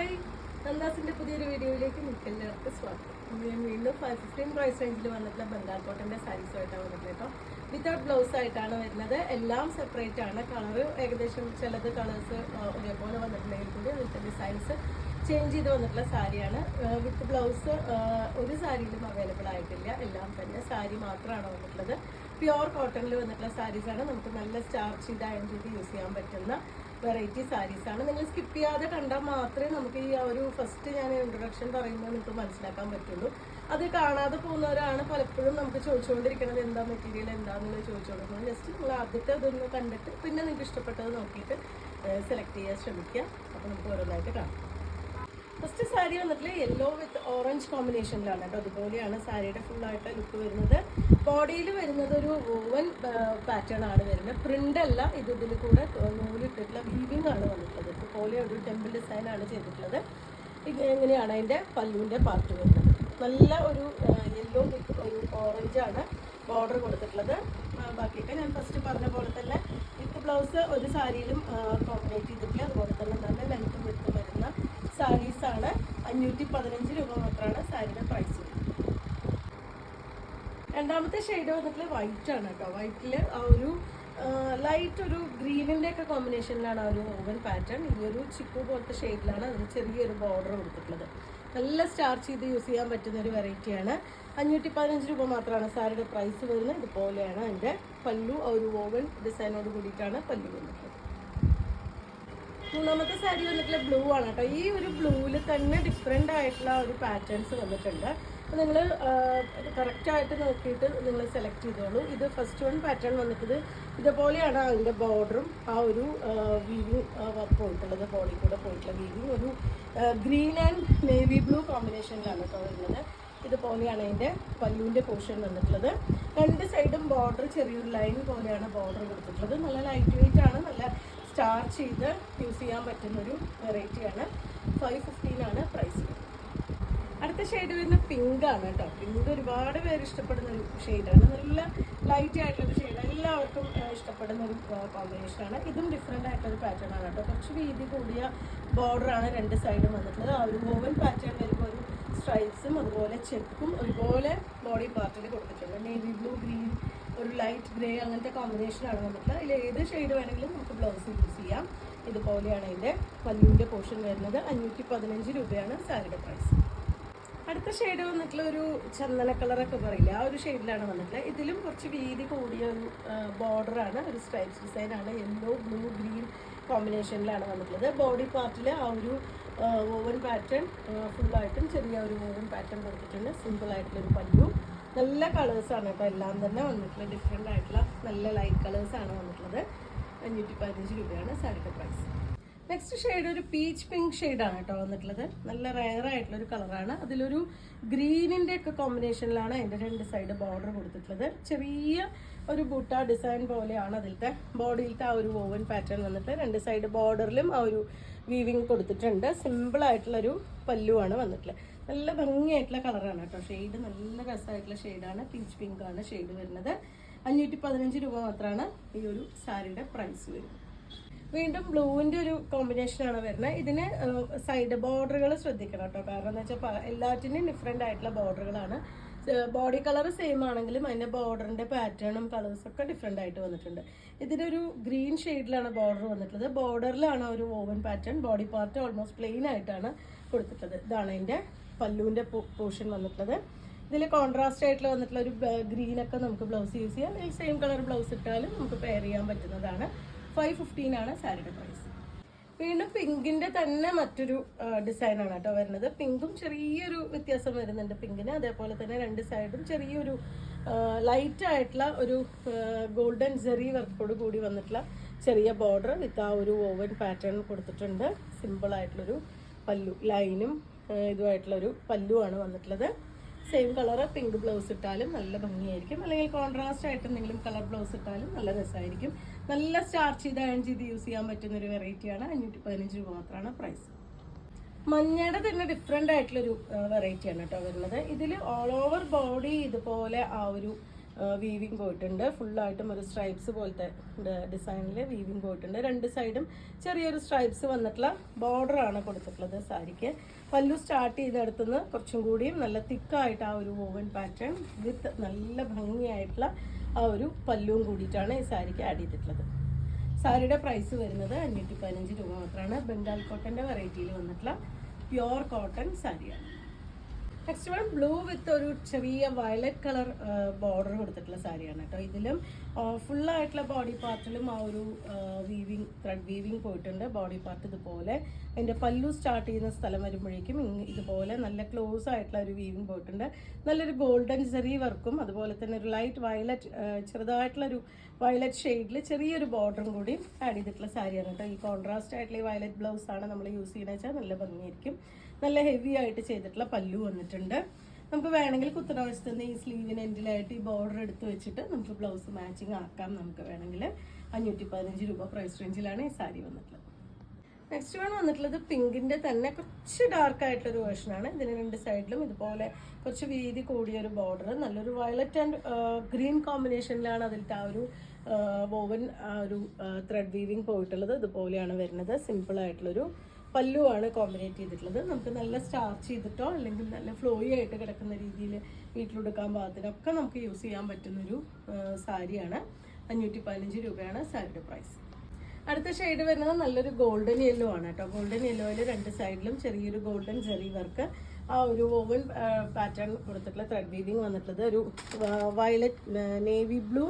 Hi, നന്ദാസിൻ്റെ പുതിയൊരു വീഡിയോയിലേക്ക് നിങ്ങൾക്ക് എല്ലാവർക്കും സ്വാഗതം. ഞാൻ വീണ്ടും 515 പ്രൈസ് റേഞ്ചിൽ വന്നിട്ടുള്ള ബംഗാൾ കോട്ടൻ്റെ സാരീസുമായിട്ടാണ് വന്നിട്ടുള്ളത് കേട്ടോ. വിത്തൗട്ട് ബ്ലൗസ് ആയിട്ടാണ് വരുന്നത്. എല്ലാം സെപ്പറേറ്റ് ആണ്. കളറ് ഏകദേശം ചിലത് കളേഴ്സ് ഒരേപോലെ വന്നിട്ടുണ്ടെങ്കിൽ കൂടി അതിൻ്റെ ഡിസൈൻസ് ചേഞ്ച് ചെയ്ത് വന്നിട്ടുള്ള സാരിയാണ്. വിത്ത് ബ്ലൗസ് ഒരു സാരിയിലും അവൈലബിൾ ആയിട്ടില്ല. എല്ലാം തന്നെ സാരി മാത്രമാണ് വന്നിട്ടുള്ളത്. പ്യുവർ കോട്ടണിൽ വന്നിട്ടുള്ള സാരീസാണ്. നമുക്ക് നല്ല സ്റ്റാർച്ച് ചെയ്ത് അയൺ ചെയ്ത് യൂസ് ചെയ്യാൻ പറ്റുന്ന വെറൈറ്റി സാരീസാണ്. നിങ്ങൾ സ്കിപ്പ് ചെയ്യാതെ കണ്ടാൽ മാത്രമേ നമുക്ക് ഈ ഒരു ഫസ്റ്റ് ഞാൻ ഇൻട്രൊഡക്ഷൻ പറയുമ്പോൾ നിങ്ങൾക്ക് മനസ്സിലാക്കാൻ പറ്റുള്ളൂ. അത് കാണാതെ പോകുന്നവരാണ് പലപ്പോഴും നമുക്ക് ചോദിച്ചുകൊണ്ടിരിക്കുന്നത് എന്താ മെറ്റീരിയൽ എന്താണെന്നുള്ളത് ചോദിച്ചുകൊണ്ടിരിക്കുന്നത്. ജസ്റ്റ് നിങ്ങൾ ആദ്യത്തെ അതൊന്ന് കണ്ടിട്ട് പിന്നെ നിങ്ങൾക്ക് ഇഷ്ടപ്പെട്ടത് നോക്കിയിട്ട് സെലക്ട് ചെയ്യാൻ ശ്രമിക്കുക. അപ്പോൾ നമുക്ക് ഓരോന്നായിട്ട് കാണാം. ഫസ്റ്റ് സാരി വന്നിട്ട് യെല്ലോ വിത്ത് ഓറഞ്ച് കോമ്പിനേഷനിലാണ് കേട്ടോ. അതുപോലെയാണ് സാരിയുടെ ഫുള്ളായിട്ട് ലുക്ക് വരുന്നത്. ബോഡിയിൽ വരുന്നത് ഒരു വൂവൻ പാറ്റേൺ ആണ് വരുന്നത്. പ്രിന്റ് അല്ല, ഇതിൽ കൂടെ നൂലിട്ടിട്ടുള്ള വീവിംഗ് ആണ് വന്നിട്ടുള്ളത്. ഇതുപോലെ ഒരു ടെമ്പിൾ ഡിസൈൻ ആണ് ചെയ്തിട്ടുള്ളത്. എങ്ങനെയാണ് അതിൻ്റെ പല്ലുവിൻ്റെ പാർട്ട് വരുന്നത്. നല്ല ഒരു യെല്ലോ വിത്ത് ഒരു ഓറഞ്ചാണ് ബോർഡർ കൊടുത്തിട്ടുള്ളത്. ബാക്കിയൊക്കെ ഞാൻ ഫസ്റ്റ് പറഞ്ഞ പോലെ തന്നെ വിത്ത് ബ്ലൗസ് ഒരു സാരിയിലും കോമ്പിനേറ്റ് ചെയ്തിട്ടില്ല. അതുപോലെ തന്നെ നല്ല ലെങ്ത്തും വിത്ത് വരുന്ന സാരീസാണ്. 515 രൂപ മാത്രമാണ് സാരിയുടെ പ്രൈസ്. രണ്ടാമത്തെ ഷെയ്ഡ് വന്നിട്ട് വൈറ്റ് ആണ് കേട്ടോ. വൈറ്റിൽ ആ ഒരു ലൈറ്റ് ഒരു ഗ്രീനിൻ്റെ ഒക്കെ കോമ്പിനേഷനിലാണ് ആ ഒരു ഓവൻ പാറ്റേൺ. ഈ ഒരു ചിക്കു പോലത്തെ ഷെയ്ഡിലാണ് അതിന് ചെറിയൊരു ബോർഡർ കൊടുത്തിട്ടുള്ളത്. നല്ല സ്റ്റാർച്ച് ചെയ്ത് യൂസ് ചെയ്യാൻ പറ്റുന്ന ഒരു വെറൈറ്റിയാണ്. 515 രൂപ മാത്രമാണ് സാരിയുടെ പ്രൈസ് വരുന്നത്. ഇതുപോലെയാണ് അതിൻ്റെ പല്ലു. ഒരു ഓവൻ ഡിസൈനോട് കൂടിയിട്ടാണ് പല്ലു വന്നിട്ടുള്ളത്. മൂന്നാമത്തെ സാരി വന്നിട്ടുള്ള ബ്ലൂ ആണ് കേട്ടോ. ഈ ഒരു ബ്ലൂവിൽ തന്നെ ഡിഫറെൻ്റ് ആയിട്ടുള്ള ഒരു പാറ്റേൺസ് വന്നിട്ടുണ്ട്. അപ്പോൾ നിങ്ങൾ കറക്റ്റായിട്ട് നോക്കിയിട്ട് നിങ്ങൾ സെലക്ട് ചെയ്തോളൂ. ഇത് ഫസ്റ്റ് വൺ പാറ്റേൺ വന്നിട്ടത് ഇതുപോലെയാണ് അതിൻ്റെ ബോർഡറും ആ ഒരു വീവിങ് പോയിട്ടുള്ളത്. ബോഡി കൂടെ പോയിട്ടുള്ള വീവിങ് ഒരു ഗ്രീൻ ആൻഡ് നേവി ബ്ലൂ കോമ്പിനേഷനിലാണ് കേട്ടോ വരുന്നത്. ഇതുപോലെയാണ് അതിൻ്റെ പല്ലുവിൻ്റെ പോർഷൻ വന്നിട്ടുള്ളത്. രണ്ട് സൈഡും ബോർഡർ ചെറിയൊരു ലൈൻ പോലെയാണ് ബോർഡർ കൊടുത്തിട്ടുള്ളത്. നല്ല ലൈറ്റ് വെയിറ്റ് ആണ്. നല്ല സ്റ്റാർച്ച് ചെയ്ത് യൂസ് ചെയ്യാൻ പറ്റുന്നൊരു വെറൈറ്റിയാണ്. 515 ആണ് പ്രൈസ്. അടുത്ത ഷെയ്ഡ് വരുന്ന പിങ്ക് ആണ് കേട്ടോ. പിങ്ക് ഒരുപാട് പേര് ഇഷ്ടപ്പെടുന്ന ഒരു ഷെയ്ഡാണ്. നല്ല ലൈറ്റ് ആയിട്ടുള്ളൊരു ഷെയ്ഡ്, എല്ലാവർക്കും ഇഷ്ടപ്പെടുന്ന ഒരു കോമ്പിനേഷനാണ്. ഇതും ഡിഫറെൻ്റ് ആയിട്ടൊരു പാറ്റേൺ ആണ് കേട്ടോ. കുറച്ച് വീതി കൂടിയ ബോർഡറാണ് രണ്ട് സൈഡും വന്നിട്ടുള്ളത്. ആ ഒരു ഓവൻ പാറ്റേൺ വരുമ്പോൾ ഒരു സ്ട്രൈപ്സും അതുപോലെ ചെക്കും ഒരുപോലെ ബോഡി പാർട്ടിൽ കൊടുത്തിട്ടുണ്ട്. നേവി ബ്ലൂ, ഗ്രീൻ, ഒരു ലൈറ്റ് ഗ്രേ അങ്ങനത്തെ കോമ്പിനേഷനാണ് വന്നിട്ടുള്ളത്. അതിൽ ഏത് ഷെയ്ഡ് വേണമെങ്കിലും നമുക്ക് ബ്ലൗസ് യൂസ് ചെയ്യാം. ഇതുപോലെയാണ് അതിൻ്റെ പല്ലുവിൻ്റെ പോർഷൻ വരുന്നത്. 515 രൂപയാണ് സാരിയുടെ പ്രൈസ്. അടുത്ത ഷെയ്ഡ് വന്നിട്ടുള്ള ഒരു ചന്ദന കളറൊക്കെ പറയില്ല, ആ ഒരു ഷെയ്ഡിലാണ് വന്നിട്ടുള്ളത്. ഇതിലും കുറച്ച് വീതി കൂടിയ ഒരു ബോർഡറാണ്. ഒരു സ്ട്രൈപ്സ് ഡിസൈനാണ്. യെല്ലോ, ബ്ലൂ, ഗ്രീൻ കോമ്പിനേഷനിലാണ് വന്നിട്ടുള്ളത്. ബോഡി പാർട്ടിൽ ആ ഒരു ഓവൻ പാറ്റേൺ ഫുള്ളായിട്ടും ചെറിയ ഒരു ഓവൻ പാറ്റേൺ കൊടുത്തിട്ടുണ്ട്. സിമ്പിളായിട്ടുള്ളൊരു പല്ലു. നല്ല കളേഴ്സാണ് കേട്ടോ. എല്ലാം തന്നെ വന്നിട്ടുള്ള ഡിഫറെൻ്റ് ആയിട്ടുള്ള നല്ല ലൈറ്റ് കളേഴ്സാണ് വന്നിട്ടുള്ളത്. 515 രൂപയാണ് സാരിയുടെ പ്രൈസ്. നെക്സ്റ്റ് ഷെയ്ഡ് ഒരു പീച്ച് പിങ്ക് ഷെയ്ഡാണ് കേട്ടോ വന്നിട്ടുള്ളത്. നല്ല റെയർ ആയിട്ടുള്ളൊരു കളറാണ്. അതിലൊരു ഗ്രീനിൻ്റെ ഒക്കെ കോമ്പിനേഷനിലാണ് അതിൻ്റെ രണ്ട് സൈഡ് ബോർഡർ കൊടുത്തിട്ടുള്ളത്. ചെറിയ ഒരു ബൂട്ട ഡിസൈൻ പോലെയാണ് അതിലത്തെ ബോഡിയിലത്തെ ആ ഒരു ഓവൻ പാറ്റേൺ വന്നിട്ട് രണ്ട് സൈഡ് ബോർഡറിലും ആ ഒരു വീവിങ് കൊടുത്തിട്ടുണ്ട്. സിമ്പിളായിട്ടുള്ളൊരു പല്ലുവാണ് വന്നിട്ടുള്ളത്. നല്ല ഭംഗിയായിട്ടുള്ള കളറാണ് കേട്ടോ. ഷെയ്ഡ് നല്ല രസമായിട്ടുള്ള ഷെയ്ഡാണ്. പീച്ച് പിങ്ക് ആണ് ഷെയ്ഡ് വരുന്നത്. 515 രൂപ മാത്രമാണ് ഈ ഒരു സാരിയുടെ പ്രൈസ് വരുന്നത്. വീണ്ടും ബ്ലൂവിൻ്റെ ഒരു കോമ്പിനേഷനാണ് വരുന്നത്. ഇതിന് സൈഡ് ബോർഡറുകൾ ശ്രദ്ധിക്കണം കേട്ടോ. കാരണം എന്താ വെച്ചാൽ എല്ലാറ്റിനും ഡിഫറെൻ്റ് ആയിട്ടുള്ള ബോർഡറുകളാണ്. ബോഡി കളർ സെയിം ആണെങ്കിലും അതിൻ്റെ ബോർഡറിൻ്റെ പാറ്റേണും കളേഴ്സൊക്കെ ഡിഫറെൻ്റ് ആയിട്ട് വന്നിട്ടുണ്ട്. ഇതിനൊരു ഗ്രീൻ ഷെയ്ഡിലാണ് ബോർഡർ വന്നിട്ടുള്ളത്. ബോർഡറിലാണ് ഒരു woven pattern. Body part almost plain ആയിട്ടാണ് കൊടുത്തിട്ടുള്ളത്. ഇതാണ് അതിൻ്റെ പല്ലുവിൻ്റെ പോർഷൻ വന്നിട്ടുള്ളത്. ഇതിൽ കോൺട്രാസ്റ്റ് ആയിട്ടുള്ള വന്നിട്ടുള്ള ഒരു ഗ്രീനൊക്കെ നമുക്ക് ബ്ലൗസ് യൂസ് ചെയ്യാം. അല്ലെങ്കിൽ സെയിം കളർ ബ്ലൗസ് ഇട്ടാലും നമുക്ക് പെയർ ചെയ്യാൻ പറ്റുന്നതാണ്. 515 ആണ് സാരിയുടെ പ്രൈസ്. വീണ്ടും പിങ്കിൻ്റെ തന്നെ മറ്റൊരു ഡിസൈനാണ് കേട്ടോ വരുന്നത്. പിങ്കും ചെറിയൊരു വ്യത്യാസം വരുന്നുണ്ട് പിങ്കിന്. അതേപോലെ തന്നെ രണ്ട് സൈഡും ചെറിയൊരു ലൈറ്റ് ആയിട്ടുള്ള ഒരു ഗോൾഡൻ ജെറി വർക്കോട് കൂടി വന്നിട്ടുള്ള ചെറിയ ബോർഡർ വിത്ത് ആ ഒരു ഓവൻ പാറ്റേൺ കൊടുത്തിട്ടുണ്ട്. സിമ്പിളായിട്ടുള്ളൊരു പല്ലു, ലൈനും ഇതുമായിട്ടുള്ളൊരു പല്ലുവാണ് വന്നിട്ടുള്ളത്. സെയിം കളറ് പിങ്ക് ബ്ലൗസ് ഇട്ടാലും നല്ല ഭംഗിയായിരിക്കും. അല്ലെങ്കിൽ കോൺട്രാസ്റ്റ് ആയിട്ട് എന്തെങ്കിലും കളർ ബ്ലൗസ് ഇട്ടാലും നല്ല രസമായിരിക്കും. നല്ല സ്റ്റാർച്ച് ചെയ്ത് അയൺ ചെയ്ത് യൂസ് ചെയ്യാൻ പറ്റുന്ന ഒരു വെറൈറ്റിയാണ്. 515 രൂപ മാത്രമാണ് പ്രൈസ്. മഞ്ഞയുടെ തന്നെ ഡിഫറെൻ്റ് ആയിട്ടുള്ളൊരു വെറൈറ്റിയാണ് കേട്ടോ വരുന്നത്. ഇതിൽ ഓൾ ഓവർ ബോഡി ഇതുപോലെ ആ ഒരു വീവിങ് പോയിട്ടുണ്ട്. ഫുള്ളായിട്ടും ഒരു സ്ട്രൈപ്സ് പോലത്തെ ഡിസൈനിൽ വീവിങ് പോയിട്ടുണ്ട്. രണ്ട് സൈഡും ചെറിയൊരു സ്ട്രൈപ്സ് വന്നിട്ടുള്ള ബോർഡറാണ് കൊടുത്തിട്ടുള്ളത് സാരിക്ക്. പല്ലു സ്റ്റാർട്ട് ചെയ്തെടുത്തുനിന്ന് കുറച്ചും കൂടിയും നല്ല തിക്കായിട്ട് ആ ഒരു വോവൻ പാറ്റേൺ വിത്ത് നല്ല ഭംഗിയായിട്ടുള്ള ആ ഒരു പല്ലുവും കൂടിയിട്ടാണ് ഈ സാരിക്ക് ആഡ് ചെയ്തിട്ടുള്ളത്. സാരിയുടെ പ്രൈസ് വരുന്നത് 515 രൂപ മാത്രമാണ്. ബംഗാൾ കോട്ടൻ്റെ വെറൈറ്റിയിൽ വന്നിട്ടുള്ള പ്യുവർ കോട്ടൺ സാരിയാണ്. നെക്സ്റ്റ് വൺ ബ്ലൂ വിത്ത് ഒരു ചെറിയ വയലറ്റ് കളർ ബോർഡർ കൊടുത്തിട്ടുള്ള സാരിയാണ് കേട്ടോ. ഇതിലും ഫുള്ളായിട്ടുള്ള ബോഡി പാർട്ടിലും ആ ഒരു വീവിങ് ത്രെഡ് വീവിങ് പോയിട്ടുണ്ട്. ബോഡി പാർട്ട് ഇതുപോലെ അതിൻ്റെ പല്ലു സ്റ്റാർട്ട് ചെയ്യുന്ന സ്ഥലം വരുമ്പോഴേക്കും ഇതുപോലെ നല്ല ക്ലോസ് ആയിട്ടുള്ള ഒരു വീവിങ് പോയിട്ടുണ്ട്. നല്ലൊരു ഗോൾഡൻ സെറി വർക്കും അതുപോലെ തന്നെ ഒരു ലൈറ്റ് വയലറ്റ് ചെറുതായിട്ടുള്ളൊരു വയലറ്റ് ഷെയ്ഡിൽ ചെറിയൊരു ബോർഡറും കൂടി ആഡ് ചെയ്തിട്ടുള്ള സാരിയാണ് കേട്ടോ. ഈ കോൺട്രാസ്റ്റ് ആയിട്ടുള്ള ഈ വയലറ്റ് ബ്ലൗസാണ് നമ്മൾ യൂസ് ചെയ്യുന്നത് വെച്ചാൽ നല്ല ഭംഗിയായിരിക്കും. നല്ല ഹെവി ആയിട്ട് ചെയ്തിട്ടുള്ള പല്ലു വന്നിട്ടുണ്ട്. നമുക്ക് വേണമെങ്കിൽ കുത്തനവശത്തുനിന്ന് ഈ സ്ലീവിന് എൻഡിലായിട്ട് ഈ ബോർഡർ എടുത്ത് വെച്ചിട്ട് നമുക്ക് ബ്ലൗസ് മാച്ചിങ് ആക്കാം. നമുക്ക് വേണമെങ്കിൽ 515 രൂപ പ്രൈസ് റേഞ്ചിലാണ് ഈ സാരി വന്നിട്ടുള്ളത്. നെക്സ്റ്റ് വൺ വന്നിട്ടുള്ളത് പിങ്കിന്റെ തന്നെ കുറച്ച് ഡാർക്ക് ആയിട്ടുള്ളൊരു വേർഷനാണ്. ഇതിന് രണ്ട് സൈഡിലും ഇതുപോലെ കുറച്ച് വീതി കൂടിയൊരു ബോർഡർ, നല്ലൊരു വയലറ്റ് ആൻഡ് ഗ്രീൻ കോമ്പിനേഷനിലാണ് അതിലത്തെ ആ ഒരു വോവൻ ഒരു ത്രെഡ് വീവിങ് പോയിട്ടുള്ളത്. ഇതുപോലെയാണ് വരുന്നത്. സിമ്പിൾ ആയിട്ടുള്ളൊരു പല്ലുവാണ് കോമ്പിനേറ്റ് ചെയ്തിട്ടുള്ളത്. നമുക്ക് നല്ല സ്റ്റാർച്ച് ചെയ്തിട്ടോ അല്ലെങ്കിൽ നല്ല ഫ്ലോയി ആയിട്ട് കിടക്കുന്ന രീതിയിൽ വീട്ടിലെടുക്കാൻ പാകത്തിനൊക്കെ നമുക്ക് യൂസ് ചെയ്യാൻ പറ്റുന്നൊരു സാരിയാണ്. 515 രൂപയാണ് സാരിയുടെ പ്രൈസ്. അടുത്ത ഷെയ്ഡ് വരുന്നത് നല്ലൊരു ഗോൾഡൻ യെല്ലോ ആണ് കേട്ടോ. ഗോൾഡൻ യെല്ലോയിൽ രണ്ട് സൈഡിലും ചെറിയൊരു ഗോൾഡൻ ജെറി വർക്ക്, ആ ഒരു വോവൻ പാറ്റേൺ കൊടുത്തിട്ടുള്ള ത്രെഡ് വീവിങ് വന്നിട്ടുള്ളത്. ഒരു വയലറ്റ് നേവി ബ്ലൂ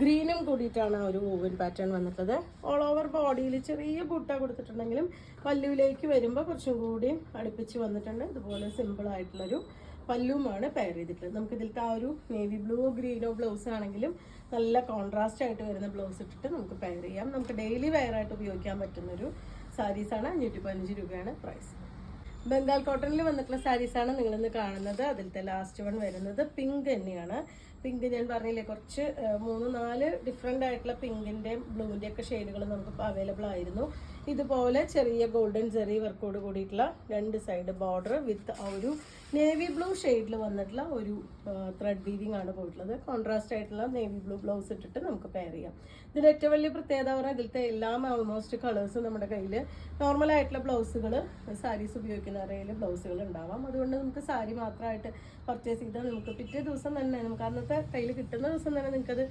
ഗ്രീനും കൂടിയിട്ടാണ് ആ ഒരു വോവൻ പാറ്റേൺ വന്നിട്ടുള്ളത്. ഓൾ ഓവർ ബോഡിയിൽ ചെറിയ ബുട്ട കൊടുത്തിട്ടുണ്ടെങ്കിലും പല്ലുവിലേക്ക് വരുമ്പോൾ കുറച്ചും കൂടി അടുപ്പിച്ച് വന്നിട്ടുണ്ട്. ഇതുപോലെ സിമ്പിൾ ആയിട്ടുള്ളൊരു പല്ലുമാണ് പെയർ ചെയ്തിട്ടുള്ളത്. നമുക്ക് ഇതിലത്തെ ആ ഒരു നേവി ബ്ലൂ ഗ്രീനോ ബ്ലൗസ് ആണെങ്കിലും നല്ല കോൺട്രാസ്റ്റ് ആയിട്ട് വരുന്ന ബ്ലൗസ് ഇട്ടിട്ട് നമുക്ക് പെയർ ചെയ്യാം. നമുക്ക് ഡെയിലി വെയർ ആയിട്ട് ഉപയോഗിക്കാൻ പറ്റുന്നൊരു സാരീസാണ്. 515 രൂപയാണ് പ്രൈസ്. ബംഗാൾ കോട്ടണിൽ വന്നിട്ടുള്ള സാരീസാണ് നിങ്ങളിന്ന് കാണുന്നത്. അതിലത്തെ ലാസ്റ്റ് വൺ വരുന്നത് പിങ്ക് തന്നെയാണ്. പിങ്ക് ഞാൻ പറഞ്ഞില്ലേ, കുറച്ച് 3-4 ഡിഫറെൻ്റ് ആയിട്ടുള്ള പിങ്കിൻ്റെയും ബ്ലൂവിൻ്റെ ഒക്കെ ഷെയ്ഡുകൾ നമുക്ക് അവൈലബിൾ ആയിരുന്നു. ഇതുപോലെ ചെറിയ ഗോൾഡൻ ജെറി വർക്കോട് കൂടിയിട്ടുള്ള രണ്ട് സൈഡ് ബോർഡർ വിത്ത് ആ ഒരു നേവി ബ്ലൂ ഷെയ്ഡിൽ വന്നിട്ടുള്ള ഒരു ത്രെഡ് വീവിംഗ് ആണ് പോയിട്ടുള്ളത്. കോൺട്രാസ്റ്റ് ആയിട്ടുള്ള നേവി ബ്ലൂ ബ്ലൗസ് ഇട്ടിട്ട് നമുക്ക് പെയർ ചെയ്യാം. ഇതിൻ്റെ ഏറ്റവും വലിയ പ്രത്യേകത പറഞ്ഞാൽ ഇതിലത്തെ എല്ലാം ഓൾമോസ്റ്റ് കളേഴ്സ് നമ്മുടെ കയ്യിൽ നോർമൽ ആയിട്ടുള്ള ബ്ലൗസുകൾ സാരീസ് ഉപയോഗിക്കുന്നവരുടെ കയ്യിൽ ബ്ലൗസുകൾ ഉണ്ടാവാം. അതുകൊണ്ട് നമുക്ക് സാരി മാത്രമായിട്ട് പർച്ചേസ് ചെയ്താൽ നമുക്ക് പിറ്റേ ദിവസം തന്നെ നമുക്ക് അന്നത്തെ കയ്യിൽ കിട്ടുന്ന ദിവസം തന്നെ നിങ്ങൾക്കത്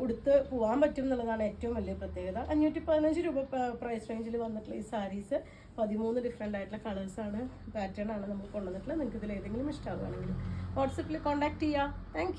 ഉടുത്ത് പോകാൻ പറ്റും എന്നുള്ളതാണ് ഏറ്റവും വലിയ പ്രത്യേകത. 515 രൂപ പ്രൈസ് റേഞ്ചിൽ വന്നിട്ടുള്ള ഈ സാരീസ് 13 ഡിഫറെൻ്റ് ആയിട്ടുള്ള കളേഴ്സാണ്, പാറ്റേൺ ആണ് നമുക്ക് കൊണ്ടുവന്നിട്ടുള്ളത്. നിങ്ങൾക്ക് ഇതിൽ ഏതെങ്കിലും ഇഷ്ടമാവുകയാണെങ്കിൽ വാട്സപ്പിൽ കോൺടാക്ട് ചെയ്യാം. താങ്ക്